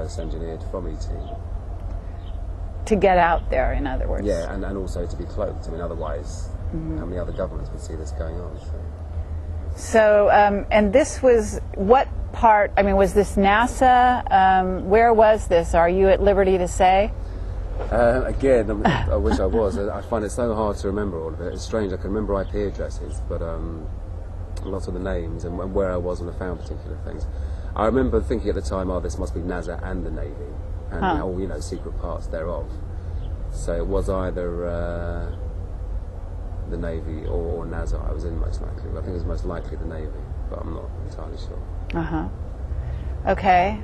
reverse engineered from ET. To get out there, in other words. Yeah, and also to be cloaked. I mean, otherwise, how many other governments would see this going on? So, and this was, what part, I mean, was this NASA? Where was this? Are you at liberty to say? Again, I wish I was. I find it so hard to remember all of it. It's strange, I can remember IP addresses, but lots of the names and where I was when I found particular things. I remember thinking at the time, oh, this must be NASA and the Navy, and all, you know, secret parts thereof. So it was either the Navy or NASA I was in, most likely. I think it was most likely the Navy, but I'm not entirely sure. Okay.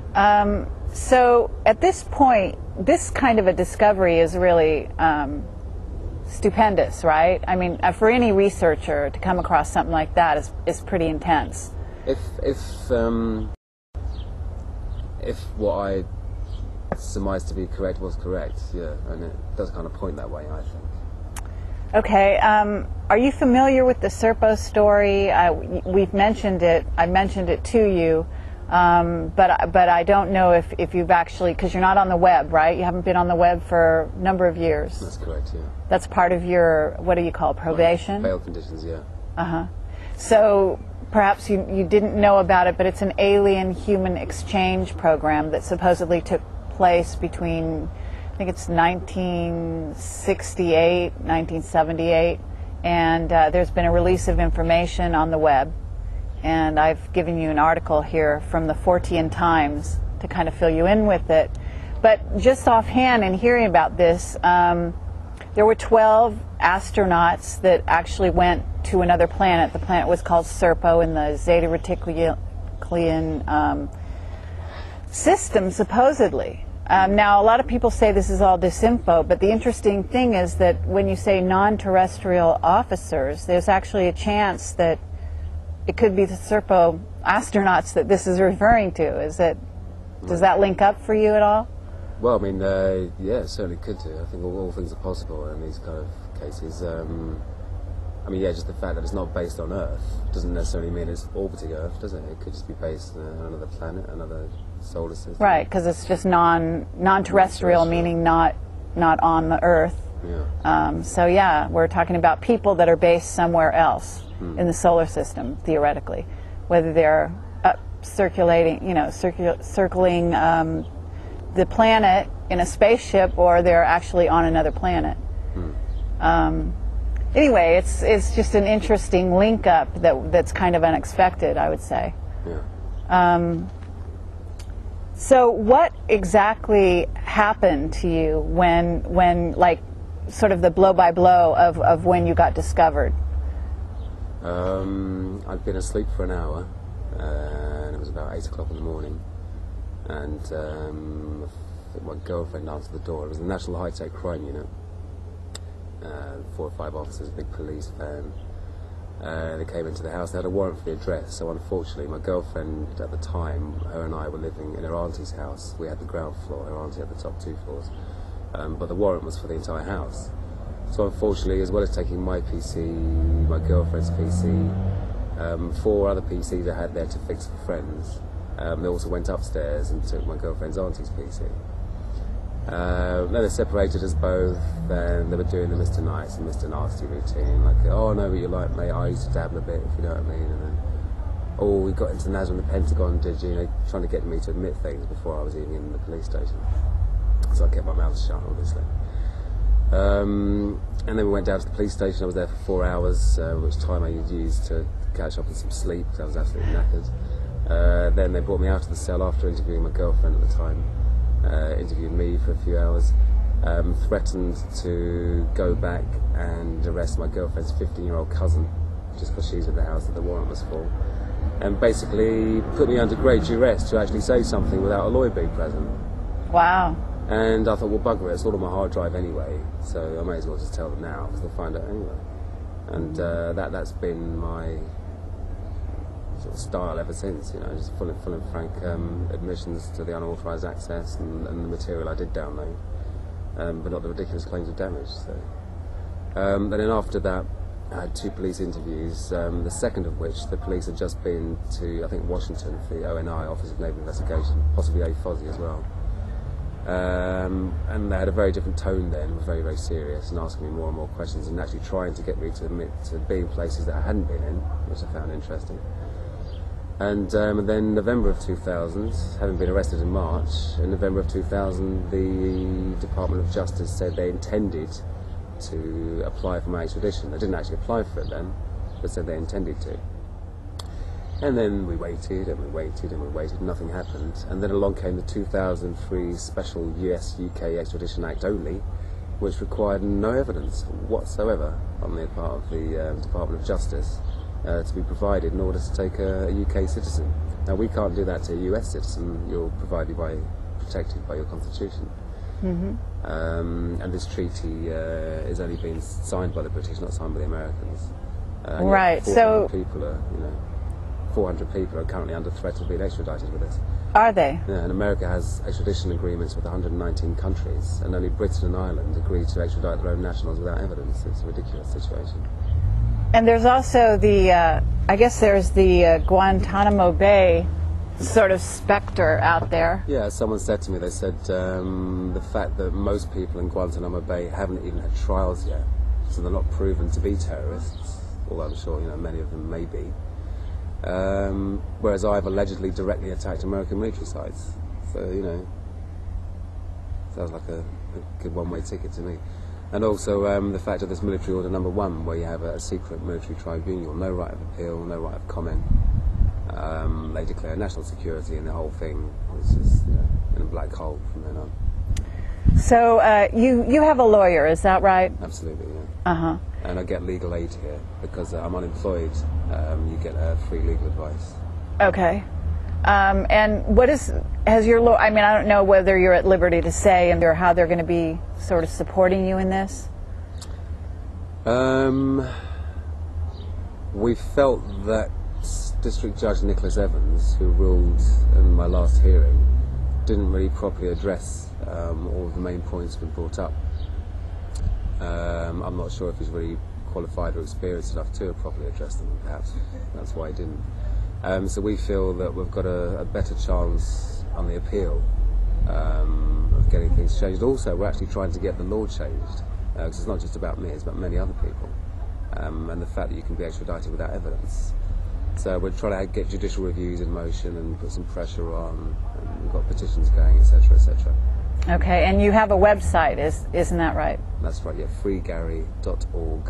So at this point, this kind of a discovery is really stupendous, right? I mean, for any researcher to come across something like that is pretty intense. If what I surmised to be correct was correct, yeah, and it does kind of point that way, I think. Okay, are you familiar with the Serpo story? We've mentioned it. I mentioned it to you, but I don't know if you've actually, because you're not on the web, right? You haven't been on the web for a number of years. That's correct, yeah. That's part of your, what do you call it, probation? Bail conditions, yeah. So perhaps you didn't know about it, but it's an alien-human exchange program that supposedly took place between, I think it's 1968, 1978, and there's been a release of information on the web, and I've given you an article here from the Fortean Times to kind of fill you in with it. But just offhand, in hearing about this, there were 12 astronauts that actually went to another planet. The planet was called Serpo in the Zeta Reticuli system, supposedly. Now, a lot of people say this is all disinfo, but the interesting thing is that when you say non-terrestrial officers, there's actually a chance that it could be the Serpo astronauts that this is referring to. Does that link up for you at all? Well, I mean, yeah, it certainly could do. I think all things are possible in these kind of cases. I mean, yeah, just the fact that it's not based on Earth doesn't necessarily mean it's orbiting Earth, does it? It could just be based on another planet, another solar system. Right, because it's just non-terrestrial, meaning not on the Earth. Yeah. So yeah, we're talking about people that are based somewhere else in the solar system, theoretically, whether they're circulating, circling the planet in a spaceship, or they're actually on another planet. Anyway, it's just an interesting link up that's kind of unexpected, I would say. Yeah. So what exactly happened to you when like, sort of the blow-by-blow of when you got discovered? I'd been asleep for an hour, and it was about 8 o'clock in the morning, and I think my girlfriend answered the door. It was the National High-Tech Crime Unit. 4 or 5 officers, a big police van. They came into the house. They had a warrant for the address, so unfortunately my girlfriend at the time, her and I were living in her auntie's house. We had the ground floor, her auntie had the top 2 floors, but the warrant was for the entire house. So unfortunately, as well as taking my PC, my girlfriend's PC, 4 other PCs I had there to fix for friends, they also went upstairs and took my girlfriend's auntie's PC. Then they separated us both, and they were doing the Mr. Nice and Mr. Nasty routine, like, oh, I know what you like, mate, I used to dabble a bit, if you know what I mean, and then, oh, we got into NASA and the Pentagon, did you, trying to get me to admit things before I was even in the police station. So I kept my mouth shut, obviously. And then we went down to the police station. I was there for 4 hours, which time I used to catch up on some sleep, because I was absolutely knackered. Then they brought me out of the cell after interviewing my girlfriend at the time. Interviewed me for a few hours, threatened to go back and arrest my girlfriend's 15-year-old cousin, just because she's at the house that the warrant was for, and basically put me under great duress to actually say something without a lawyer being present. Wow. And I thought, well, bugger it, it's all on my hard drive anyway, so I may as well just tell them now, because they'll find out anyway. And that's been my sort of style ever since, just full and frank admissions to the unauthorised access and the material I did download, but not the ridiculous claims of damage. So, then after that, I had 2 police interviews, the second of which the police had just been to, I think, Washington for the ONI, Office of Naval Investigation, possibly AFOSI as well. And they had a very different tone then, very, very serious, and asking me more and more questions, and actually trying to get me to admit to being places that I hadn't been in, which I found interesting. And then November of 2000, having been arrested in March, in November of 2000, the Department of Justice said they intended to apply for my extradition. They didn't actually apply for it then, but said they intended to. And then we waited and we waited and we waited, nothing happened. And then along came the 2003 Special US-UK Extradition Act only, which required no evidence whatsoever on the part of the Department of Justice to be provided in order to take a UK citizen. Now, we can't do that to a US citizen. You're protected by your constitution. Mm-hmm. And this treaty is only being signed by the British, not signed by the Americans. Right. So 400 people are currently under threat of being extradited with this. Are they? Yeah, and America has extradition agreements with 119 countries, and only Britain and Ireland agreed to extradite their own nationals without evidence. It's a ridiculous situation. And there's also the, I guess there's the Guantanamo Bay sort of specter out there. Yeah, someone said to me, they said the fact that most people in Guantanamo Bay haven't even had trials yet, so they're not proven to be terrorists, although I'm sure many of them may be. Whereas I've allegedly directly attacked American military sites. So, sounds like a good one-way ticket to me. And also the fact of this military order number 1, where you have a secret military tribunal, no right of appeal, no right of comment. They declare national security, and the whole thing is just in a black hole from then on. So you have a lawyer, is that right? Absolutely, yeah. Uh-huh. And I get legal aid here because I'm unemployed. You get free legal advice. Okay. And what has your lawyer, I mean, I don't know whether you're at liberty to say or how they're going to be sort of supporting you in this? We felt that District Judge Nicholas Evans, who ruled in my last hearing, didn't really properly address all of the main points we brought up. I'm not sure if he's really qualified or experienced enough to properly address them, perhaps. That's why he didn't. So we feel that we've got a better chance on the appeal of getting things changed. Also, we're actually trying to get the law changed, because it's not just about me, it's about many other people. And the fact that you can be extradited without evidence. So we're trying to get judicial reviews in motion and put some pressure on, and we've got petitions going, etc., etc. Okay, and you have a website, isn't that right? That's right, yeah, freegary.org.uk.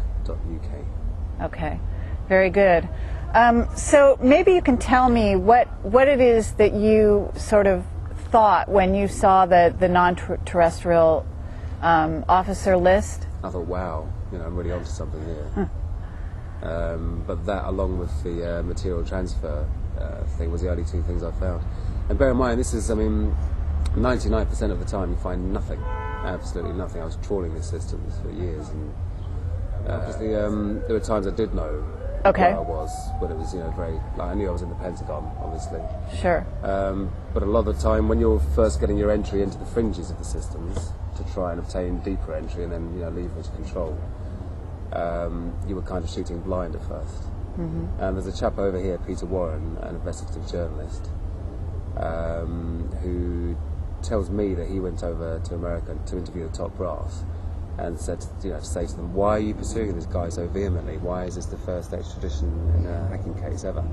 Okay, very good. So maybe you can tell me what it is that you sort of thought when you saw the non-terrestrial officer list. I thought, wow, I'm really onto something here. But that, along with the material transfer thing, was the only two things I found. And bear in mind, this is, 99% of the time you find nothing, absolutely nothing. I was trawling these systems for years, and obviously there were times I did know where I was, but it was, very, I knew I was in the Pentagon, obviously. Sure. But a lot of the time, when you're first getting your entry into the fringes of the systems to try and obtain deeper entry and then, lever to control, you were kind of shooting blind at first. Mm-hmm. And there's a chap over here, Peter Warren, an investigative journalist, who tells me that he went over to America to interview the top brass and said, to say to them, why are you pursuing this guy so vehemently? Why is this the first extradition in a hacking case ever?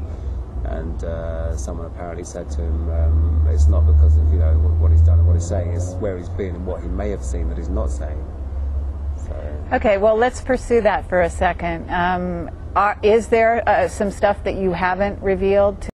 And someone apparently said to him, it's not because of what he's done and what he's saying, it's where he's been and what he may have seen that he's not saying. Okay, well, let's pursue that for a second. Is there some stuff that you haven't revealed